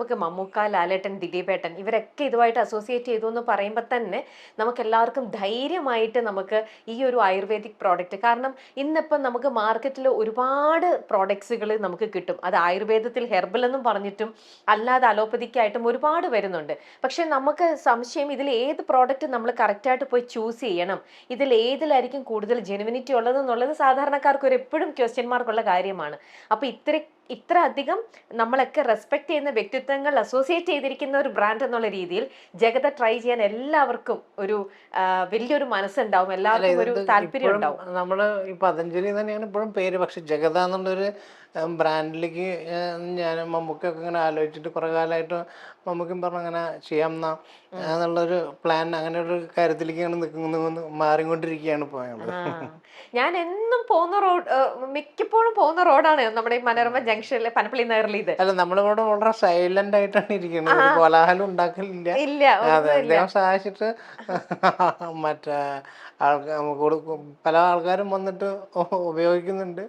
നമുക്ക് മമ്മൂക്ക, ലാലേട്ടൻ, ദിലീപേട്ടൻ ഇവരൊക്കെ ഇതുമായിട്ട് അസോസിയേറ്റ് ചെയ്തു എന്ന് പറയുമ്പോൾ തന്നെ നമുക്ക് എല്ലാവർക്കും ധൈര്യമായിട്ട് നമുക്ക് ഈ ഒരു ആയുർവേദിക് പ്രോഡക്റ്റ്, കാരണം ഇന്നിപ്പം നമുക്ക് മാർക്കറ്റിൽ ഒരുപാട് പ്രോഡക്ട്സുകൾ നമുക്ക് കിട്ടും. അത് ആയുർവേദത്തിൽ ഹെർബൽ എന്നും പറഞ്ഞിട്ടും അല്ലാതെ അലോപ്പതിക്കായിട്ടും ഒരുപാട് വരുന്നുണ്ട്. പക്ഷെ നമുക്ക് സംശയം, ഇതിൽ ഏത് പ്രോഡക്റ്റ് നമ്മൾ കറക്റ്റായിട്ട് പോയി ചൂസ് ചെയ്യണം, ഇതിൽ ഏതിലായിരിക്കും കൂടുതൽ ജെനുവിനിറ്റി ഉള്ളതെന്നുള്ളത് സാധാരണക്കാർക്ക് ഒരു എപ്പോഴും ക്വസ്റ്റ്യൻ മാർക്കുള്ള കാര്യമാണ്. അപ്പൊ ഇത്ര അധികം നമ്മളൊക്കെ റെസ്പെക്ട് ചെയ്യുന്ന വ്യക്തിത്വങ്ങൾ അസോസിയേറ്റ് ചെയ്തിരിക്കുന്ന ഒരു ബ്രാൻഡ് എന്നുള്ള രീതിയിൽ ജഗത ട്രൈ ചെയ്യാൻ എല്ലാവർക്കും ഒരു വലിയൊരു മനസ്സുണ്ടാവും, എല്ലാവർക്കും ഒരു താല്പര്യം ഉണ്ടാവും. നമ്മള് ഈ പതഞ്ജലി തന്നെയാണ് ഇപ്പോഴും പേര്, പക്ഷെ ജഗത എന്നുള്ളൊരു ബ്രാൻഡിലേക്ക് ഞാൻ മമ്മൂക്കൊക്കെ ഇങ്ങനെ ആലോചിച്ചിട്ട് കുറെ കാലമായിട്ട് മമ്മൂക്കും പറഞ്ഞു അങ്ങനെ ചെയ്യാം എന്നുള്ളൊരു പ്ലാൻ, അങ്ങനെ ഒരു കാര്യത്തിലേക്കാണ് മാറിക്കൊണ്ടിരിക്കുകയാണ് ഇപ്പോൾ ഞങ്ങൾ. ഞാൻ എന്നും പോകുന്ന റോഡ്, മിക്കപ്പോഴും പോകുന്ന റോഡാണ് നമ്മുടെ ഈ മനോരമ ജംഗ്ഷനിലെ പനപ്പള്ളി നഗറിൽ. ഇത് അല്ല, നമ്മളിവിടെ വളരെ സൈലന്റ് ആയിട്ടാണ് ഇരിക്കുന്നത്, കോലാഹലം ഉണ്ടാക്കലില്ല. അതെ, അദ്ദേഹം സഹായിച്ചിട്ട് മറ്റേ പല ആൾക്കാരും വന്നിട്ട് ഉപയോഗിക്കുന്നുണ്ട്.